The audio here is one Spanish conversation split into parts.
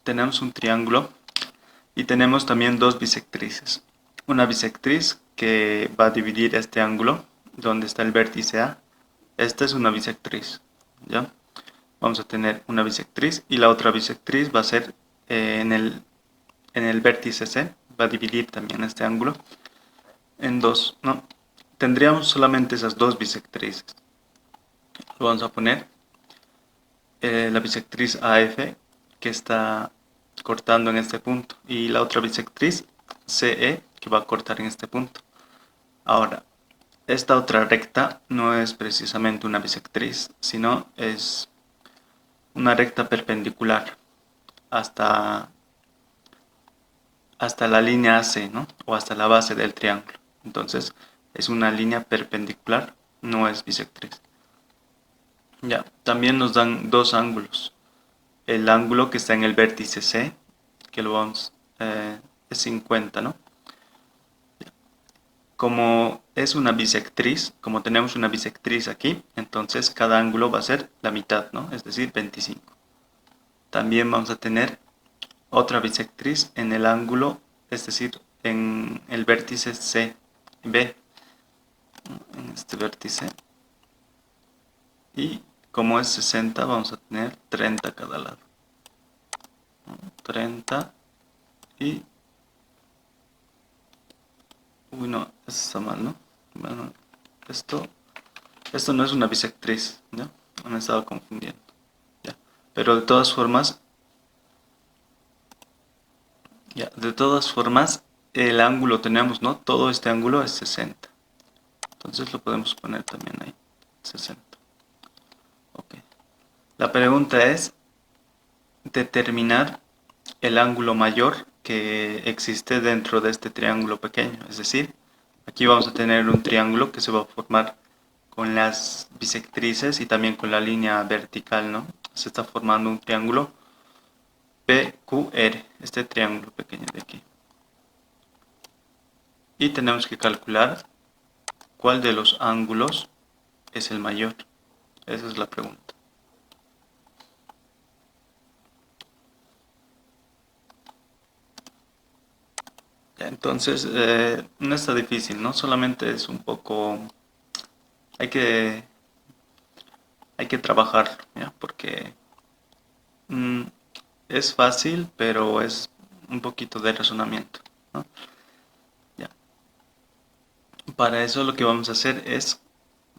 tenemos un triángulo y tenemos también dos bisectrices. Una bisectriz que va a dividir este ángulo donde está el vértice A. Esta es una bisectriz, ¿ya? Vamos a tener una bisectriz y la otra bisectriz va a ser en el vértice C, va a dividir también este ángulo en dos, ¿no? Tendríamos solamente esas dos bisectrices. Lo vamos a poner la bisectriz AF que está cortando en este punto y la otra bisectriz CE que va a cortar en este punto. Ahora, esta otra recta no es precisamente una bisectriz, sino es una recta perpendicular hasta, hasta la línea AC, ¿no? O hasta la base del triángulo. Entonces, es una línea perpendicular, no es bisectriz. Ya, también nos dan dos ángulos. El ángulo que está en el vértice C, que lo vamos, es 50, ¿no? Como es una bisectriz, como tenemos una bisectriz aquí, entonces cada ángulo va a ser la mitad, ¿no? Es decir, 25. También vamos a tener otra bisectriz en el ángulo, es decir, en el vértice C, B, en este vértice. Y como es 60, vamos a tener 30 a cada lado. 30 y... Uy, no, eso está mal, ¿no? Bueno, esto no es una bisectriz, ¿ya? Me he estado confundiendo, ¿ya? Pero de todas formas, ya, de todas formas, el ángulo tenemos, ¿no? Todo este ángulo es 60. Entonces lo podemos poner también ahí, 60. Ok. La pregunta es determinar el ángulo mayor que existe dentro de este triángulo pequeño. Es decir, aquí vamos a tener un triángulo que se va a formar con las bisectrices y también con la línea vertical, ¿no? Se está formando un triángulo PQR, este triángulo pequeño de aquí. Y tenemos que calcular cuál de los ángulos es el mayor. Esa es la pregunta. Entonces, no está difícil, ¿no? Solamente es un poco... Hay que, hay que trabajarlo, ¿ya? Porque mm, es fácil, pero es un poquito de razonamiento, ¿no? Ya. Para eso lo que vamos a hacer es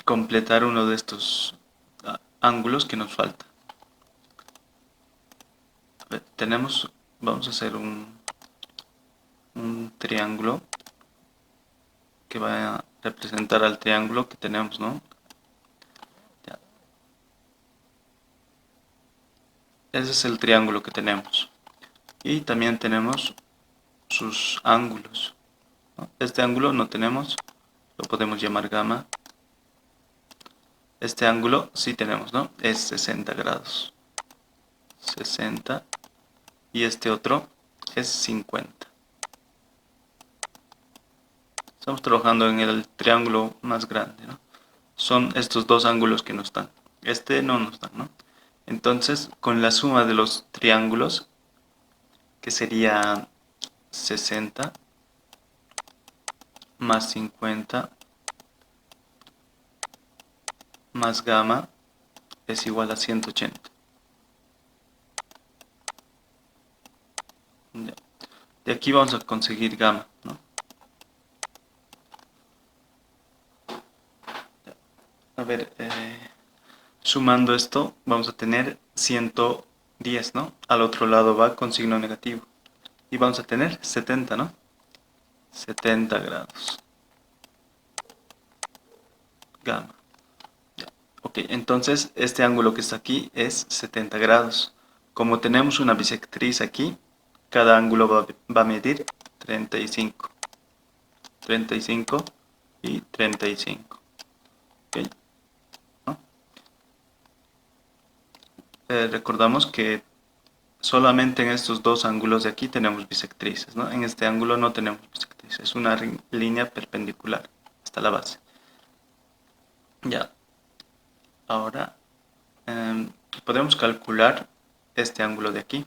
completar uno de estos ángulos que nos falta. A ver, vamos a hacer un triángulo que va a representar al triángulo que tenemos, ¿no? Ya. Ese es el triángulo que tenemos. Y también tenemos sus ángulos, ¿no? Este ángulo no tenemos, lo podemos llamar gamma. Este ángulo sí tenemos, ¿no? Es 60 grados. 60. Y este otro es 50. Estamos trabajando en el triángulo más grande, ¿no? Son estos dos ángulos que nos dan. Este no nos dan, ¿no? Entonces, con la suma de los triángulos, que sería 60 más 50 más gamma es igual a 180. Ya. De aquí vamos a conseguir gamma, ¿no? A ver, sumando esto, vamos a tener 110, ¿no? Al otro lado va con signo negativo. Y vamos a tener 70, ¿no? 70 grados. Gamma. Ya. Ok, entonces este ángulo que está aquí es 70 grados. Como tenemos una bisectriz aquí, cada ángulo va a medir 35. 35 y 35. ¿Ok? ¿No? Recordamos que solamente en estos dos ángulos de aquí tenemos bisectrices, ¿no? En este ángulo no tenemos bisectrices, es una línea perpendicular hasta la base. Ya, ahora podemos calcular este ángulo de aquí.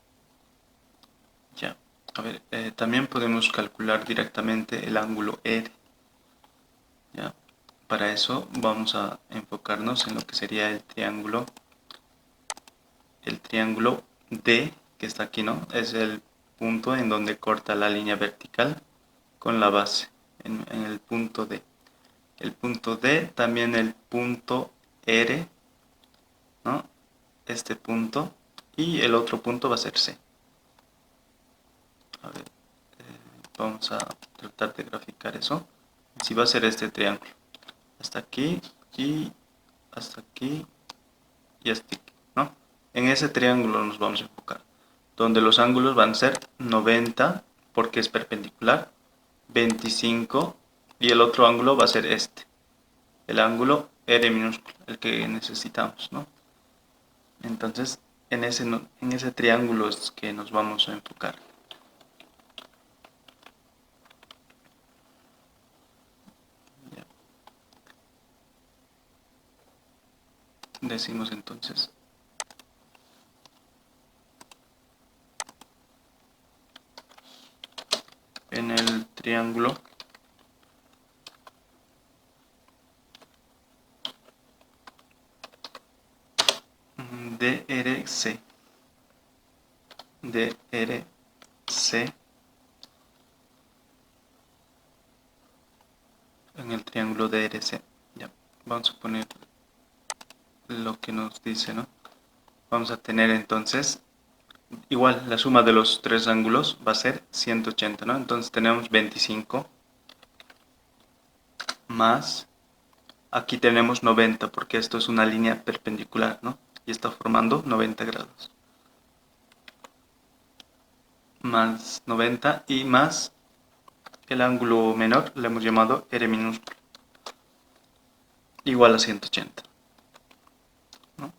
A ver, también podemos calcular directamente el ángulo R. ¿Ya? Para eso vamos a enfocarnos en lo que sería el triángulo D, que está aquí, ¿no? Es el punto en donde corta la línea vertical con la base, en el punto D. El punto D, también el punto R, ¿no? Este punto, y el otro punto va a ser C. A ver, vamos a tratar de graficar eso. Si va a ser este triángulo, hasta aquí y hasta aquí y hasta aquí, ¿no? En ese triángulo nos vamos a enfocar, donde los ángulos van a ser 90 porque es perpendicular, 25, y el otro ángulo va a ser este, el ángulo R minúsculo, el que necesitamos, ¿no? Entonces, en ese triángulo es que nos vamos a enfocar. Ya. Decimos entonces en el triángulo DRC, en el triángulo DRC, ya, vamos a poner lo que nos dice, ¿no? Vamos a tener entonces, igual, la suma de los tres ángulos va a ser 180, ¿no? Entonces tenemos 25 más, aquí tenemos 90, porque esto es una línea perpendicular, ¿no? Y está formando 90 grados. Más 90 y más el ángulo menor, le hemos llamado R minúsculo, igual a 180, ¿no?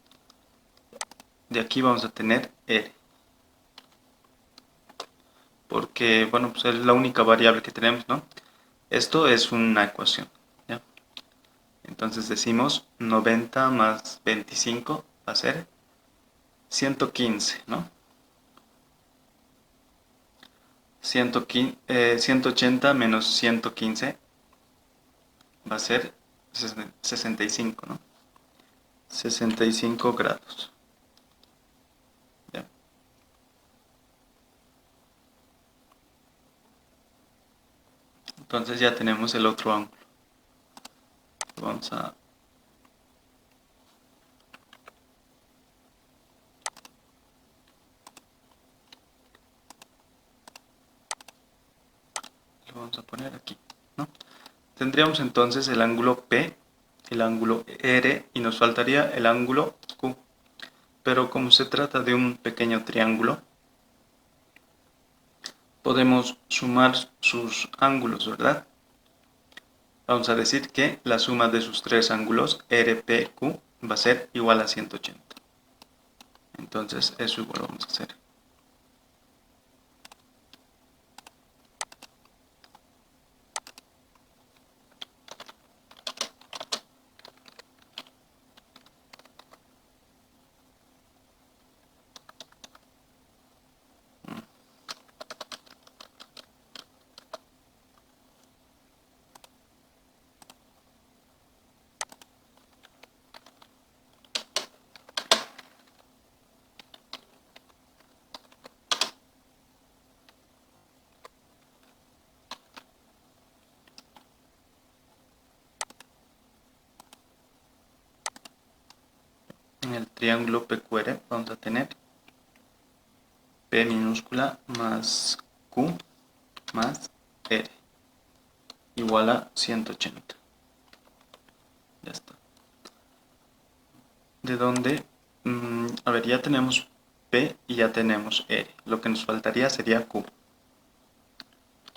De aquí vamos a tener R, porque, bueno, pues es la única variable que tenemos, ¿no? Esto es una ecuación, ¿ya? Entonces decimos 90 más 25 va a ser 115, ¿no? 180 menos 115 va a ser 65, ¿no? 65 grados. ¿Ya? Entonces ya tenemos el otro ángulo. Vamos a... lo vamos a poner aquí, ¿no? Tendríamos entonces el ángulo P, el ángulo R, y nos faltaría el ángulo Q. Pero como se trata de un pequeño triángulo, podemos sumar sus ángulos, ¿verdad? Vamos a decir que la suma de sus tres ángulos, RPQ, va a ser igual a 180. Entonces, eso igual vamos a hacer. En el triángulo PQR vamos a tener P minúscula más Q más R igual a 180. Ya está. De donde, a ver, ya tenemos P y ya tenemos R. Lo que nos faltaría sería Q.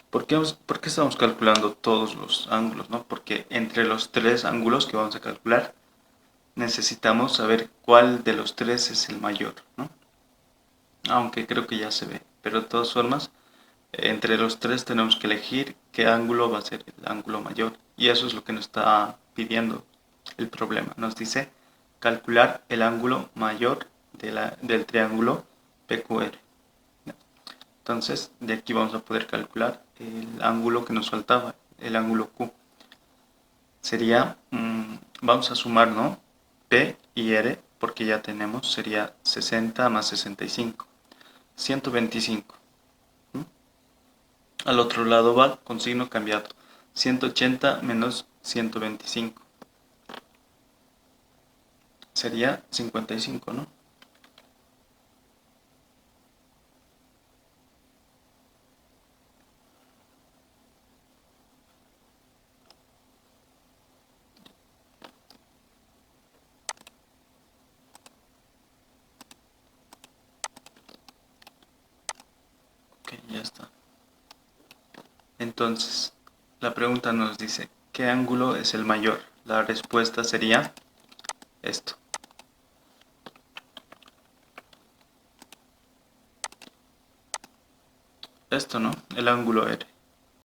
¿Por qué estamos calculando todos los ángulos, no? Porque entre los tres ángulos que vamos a calcular, necesitamos saber cuál de los tres es el mayor, ¿no? Aunque creo que ya se ve, pero de todas formas, entre los tres tenemos que elegir qué ángulo va a ser el ángulo mayor. Y eso es lo que nos está pidiendo el problema. Nos dice calcular el ángulo mayor del triángulo PQR. Entonces, de aquí vamos a poder calcular el ángulo que nos faltaba, el ángulo Q. Sería, vamos a sumar, ¿no? P y R, porque ya tenemos, sería 60 más 65, 125. Al otro lado va con signo cambiado, 180 menos 125. Sería 55, ¿no? Ok, ya está. Entonces, la pregunta nos dice, ¿qué ángulo es el mayor? La respuesta sería esto. Esto, ¿no? El ángulo R.